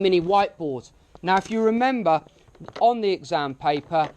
mini whiteboard. Now, if you remember, on the exam paper,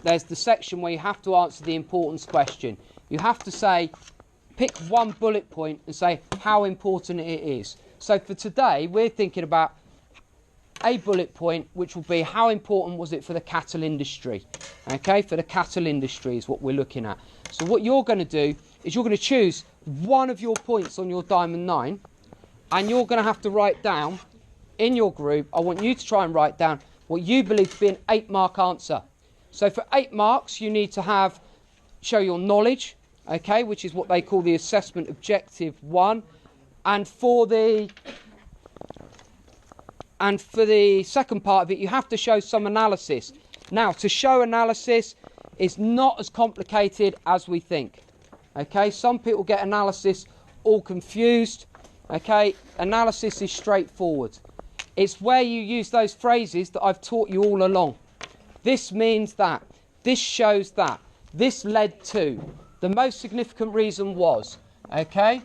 there's the section where you have to answer the importance question. You have to say, pick one bullet point and say how important it is. So for today, we're thinking about a bullet point, which will be how important was it for the cattle industry? Okay, for the cattle industry is what we're looking at. So what you're going to do is you're going to choose one of your points on your Diamond 9, and you're going to have to write down in your group, I want you to try and write down what you believe to be an 8-mark answer. So for 8 marks, you need to show your knowledge, okay, which is what they call the assessment objective 1. And for the second part of it, you have to show some analysis. Now, to show analysis is not as complicated as we think. Okay, some people get analysis all confused. Okay, analysis is straightforward. It's where you use those phrases that I've taught you all along. This means that. This shows that. This led to. The most significant reason was. Okay?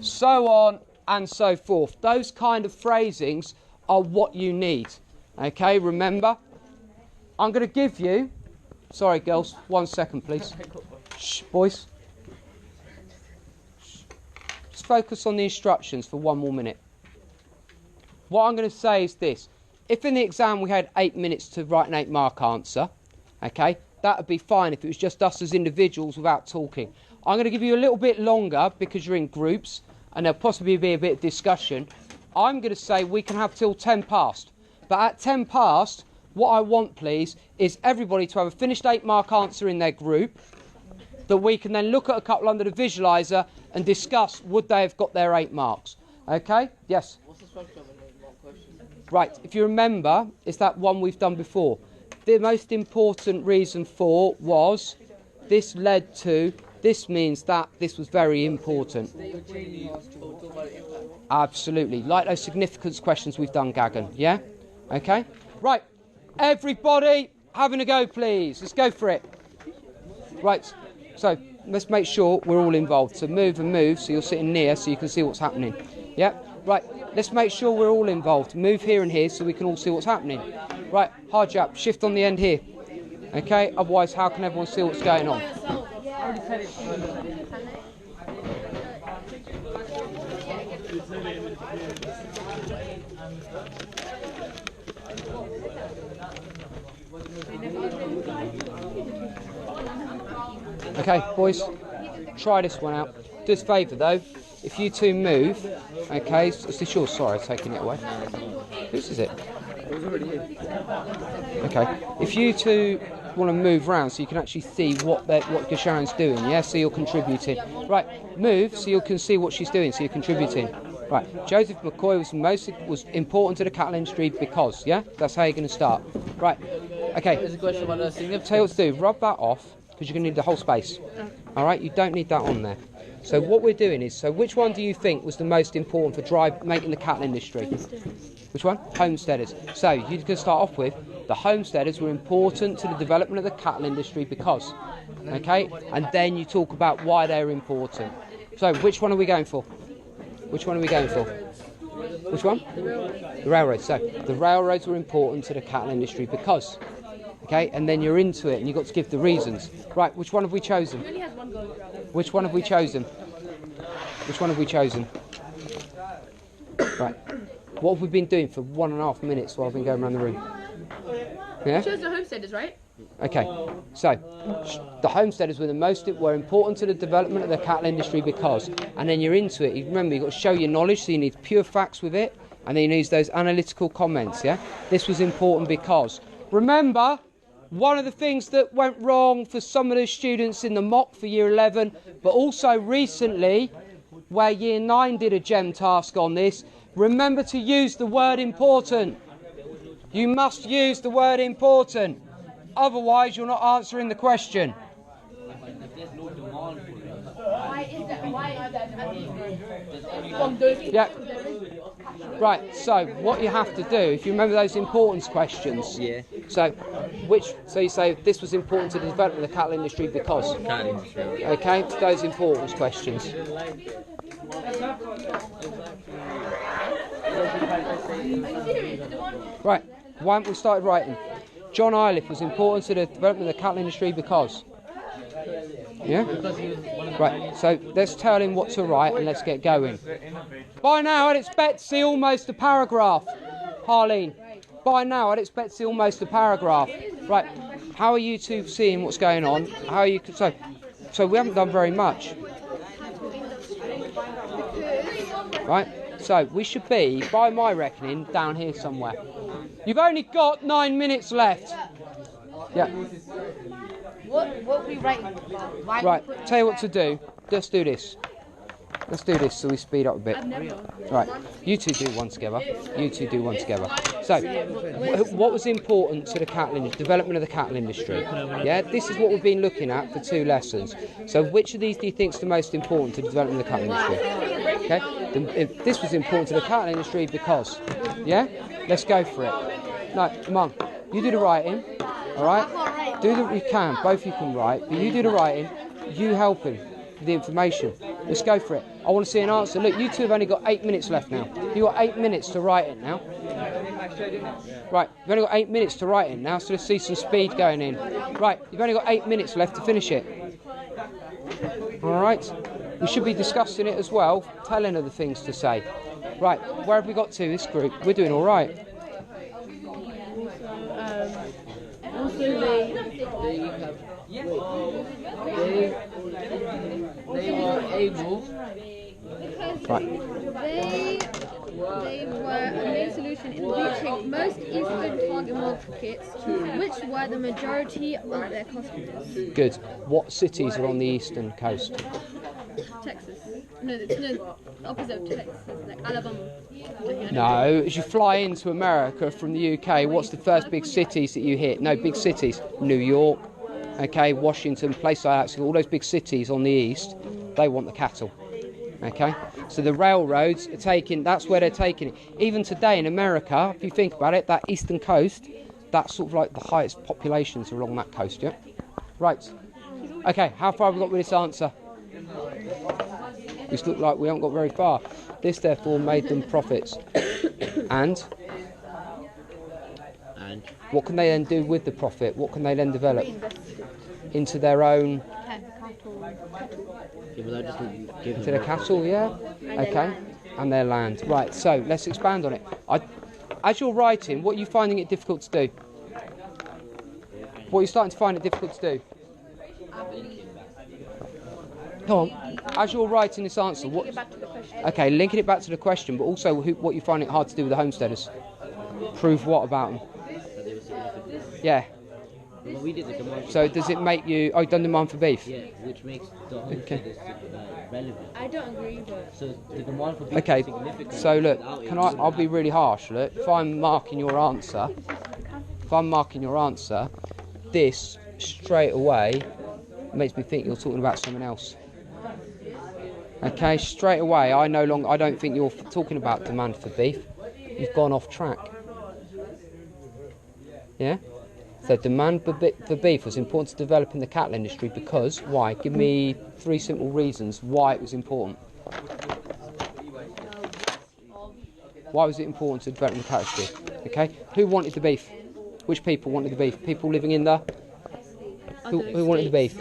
So on and so forth. Those kind of phrasings are what you need. Okay, remember? I'm going to give you... Sorry, girls. 1 second, please. Shh, boys. Just focus on the instructions for 1 more minute. What I'm going to say is this. If in the exam we had 8 minutes to write an 8-mark answer, okay, that would be fine if it was just us as individuals without talking. I'm going to give you a little bit longer because you're in groups and there'll possibly be a bit of discussion. I'm going to say we can have till 10 past. But at 10 past, what I want, please, is everybody to have a finished 8-mark answer in their group that we can then look at a couple under the visualiser and discuss would they have got their 8 marks. Okay? Yes? What's the structure of an 8-mark question? Right, if you remember, it's that one we've done before. The most important reason for was this led to, this means that, this was very important. Absolutely. Like those significance questions we've done, Gagan. Yeah? Okay? Right. Everybody having a go, please. Let's go for it. Right. So let's make sure we're all involved. So move and move so you're sitting near so you can see what's happening. Yeah? Right. Let's make sure we're all involved. Move here and here so we can all see what's happening. Right. Hard jump. Shift on the end here. Okay? Otherwise, how can everyone see what's going on? Okay, boys, try this one out. Do us a favour though, if you two move, okay, is this yours? Sorry, I'm taking it away. Whose is it? Okay, if you two want to move round so you can actually see what Gasharon's doing, yeah, so you're contributing. Right, move so you can see what she's doing, so you're contributing. Right, Joseph McCoy was important to the cattle industry because, yeah, that's how you're going to start. Right, okay. There's a question about Tell you what to do, rub that off because you're going to need the whole space. All right, you don't need that on there. So what we're doing is, so which one do you think was the most important for making the cattle industry? Which one? Homesteaders. So you can start off with the homesteaders were important to the development of the cattle industry because, okay, and then you talk about why they're important. So which one are we going for? Which one are we going for? Which one? The railroads. So the railroads were important to the cattle industry because, okay, and then you're into it and you've got to give the reasons. Right, which one have we chosen? Which one have we chosen? Which one have we chosen? Right. What have we been doing for 1.5 minutes while I've been going around the room? Yeah? You chose the homesteaders, right? Okay, so the homesteaders were important to the development of the cattle industry because, and then you're into it. You remember, you've got to show your knowledge, so you need pure facts with it, and then you use those analytical comments, yeah? This was important because, remember, one of the things that went wrong for some of the students in the mock for year 11, but also recently, where year 9 did a GEM task on this, remember to use the word important. You must use the word important. Otherwise, you're not answering the question. Yeah. Right, so what you have to do, if you remember those importance questions, yeah. So you say this was important to the development of the cattle industry because, okay, those importance questions. Right, why haven't we started writing? John Iliff was important to the development of the cattle industry because... Yeah? Right, so let's tell him what to write and let's get going. By now, I'd expect to see almost a paragraph. Harleen, by now, I'd expect to see almost a paragraph. Right, how are you two seeing what's going on? How are you... So we haven't done very much. Right, so we should be, by my reckoning, down here somewhere. You've only got 9 minutes left. Yeah. What we writing? Right, tell you what to do. Let's do this. Let's do this so we speed up a bit. Right, you two do one together. You two do one together. So, what was important to the cattle industry, development of the cattle industry? Yeah, this is what we've been looking at for 2 lessons. So, which of these do you think is the most important to the development of the cattle industry? Okay, this was important to the cattle industry because, yeah, let's go for it. No, come on, you do the writing. All right, do the you can. Both of you can write, but you do the writing. You help him with the information. Let's go for it. I want to see an answer. Look, you two have only got 8 minutes left now. You've got 8 minutes to write it now. Right, you've only got 8 minutes to write it now, so let's see some speed going in. Right, you've only got 8 minutes left to finish it. All right, we should be discussing it as well, telling her the things to say. Right, where have we got to, this group? We're doing all right. Also, they were able. Because they were a main solution in reaching most eastern target markets, which were the majority of their customers. Good. What cities are on the eastern coast? Texas. No, opposite of Texas, like Alabama. No, as you fly into America from the UK, what's the first big cities that you hit? No, big cities. New York, okay, Washington, places like that. So all those big cities on the east, they want the cattle. Okay, so the railroads are taking, that's where they're taking it. Even today in America, if you think about it, that eastern coast, that's sort of like the highest populations are along that coast, yeah? Right. Okay, how far have we got with this answer? This looked like we haven't got very far. This therefore made them profits. And what can they then do with the profit? What can they then develop? Into their own... Into their cattle, yeah? Okay. And their land. Right, so let's expand on it. As you're writing, what are you finding it difficult to do? What are you starting to find it difficult to do? Come on. As you're writing this answer, what? Okay, linking it back to the question, but also what you find it hard to do with the homesteaders. Prove what about them? Yeah. Well, we did the demand. So does it make you... Oh, you've done demand for beef? Yeah, which makes the homesteaders relevant. I don't agree, but... So the demand for beef Okay, is significant. so look, I'll be really harsh, look. If I'm marking your answer, this straight away makes me think you're talking about something else. Okay, straight away, I don't think you're talking about demand for beef. You've gone off track. Yeah? So demand for beef was important to develop in the cattle industry because, why? Give me 3 simple reasons why it was important. Why was it important to develop in the cattle industry? Okay, who wanted the beef? Which people wanted the beef? People living in the... Who wanted the beef?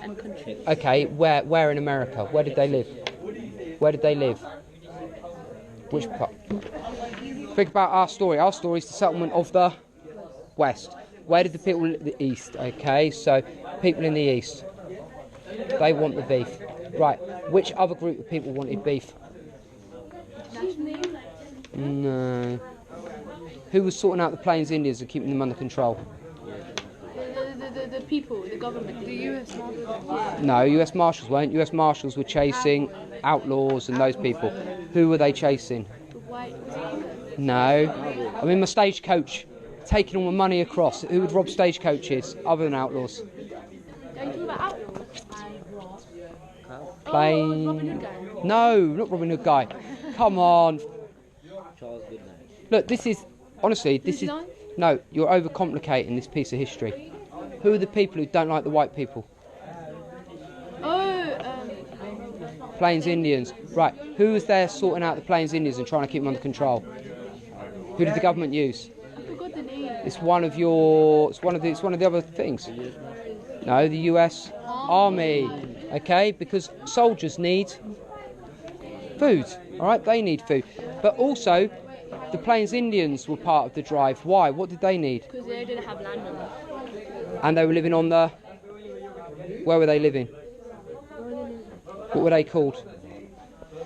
Okay, where in America? Where did they live? Where did they live? Which part? Think about our story. Our story is the settlement of the West. Where did the people in the East? Okay, so people in the East, they want the beef. Right, which other group of people wanted beef? No. Who was sorting out the Plains Indians and keeping them under control? The people, the government, the US Marshals. No, US Marshals weren't. US Marshals were chasing outlaws and those people. Who were they chasing? No. I mean, my stagecoach. Taking all my money across. Who would rob stagecoaches other than outlaws? Are you talking about outlaws? Plain... No, not Robin Hood guy. Come on. Charles Goodnight. Look, this is... Honestly, this is... No, you're overcomplicating this piece of history. Who are the people who don't like the white people? Plains Indians. Right, who was there sorting out the Plains Indians and trying to keep them under control? Who did the government use? I forgot the name. It's one of the other things. No, the US Army. Okay, because soldiers need food. All right, they need food. But also, the Plains Indians were part of the drive. Why? What did they need? Because they didn't have land on them. And they were living on the... Where were they living? What were they called?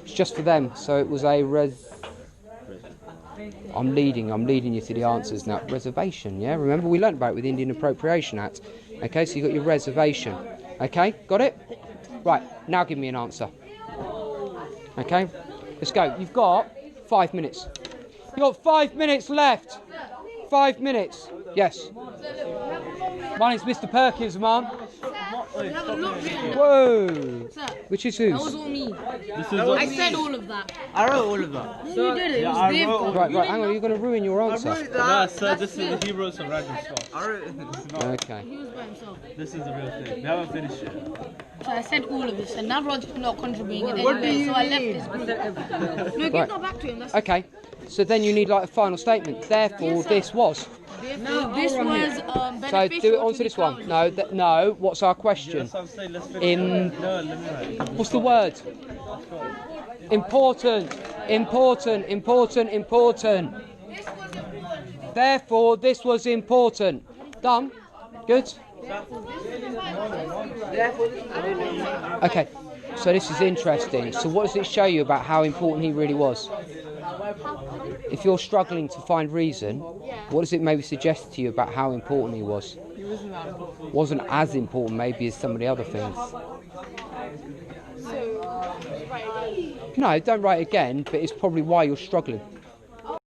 It's just for them. So it was a I'm leading you to the answers now. Reservation, yeah? Remember, we learnt about it with the Indian Appropriation Act. Okay, so you got your reservation. Okay, got it? Right, now give me an answer. Okay, let's go. You've got 5 minutes. You've got 5 minutes left. 5 minutes. Yes. My name's Mr. Perkins, Mum. Whoa. Which is That was whose? all me. This is I said all of that. I wrote all of that. No, you did it. It was I Dave. wrote- Right, hang on. You're going to ruin your answer. No, sir, this is he wrote some random stuff. I wrote. Okay. He was by himself. This is the real thing. We haven't finished yet. So I said all of this, and now Roger's not contributing in any way, so I left this group. No, give that back to him. That's Okay. So then you need like a final statement. Therefore, this was. this was So beneficial do it to onto the this one. colony. No, no. What's our question? That's what I'm saying. Let's finish. In No, let me write. what's the word? Important. Important. Important. Important. Therefore, this was important. Done. Good. Okay. So this is interesting. So what does it show you about how important he really was? If you're struggling to find reason, what does it maybe suggest to you about how important he was? Wasn't as important maybe as some of the other things. No, don't write again, but it's probably why you're struggling.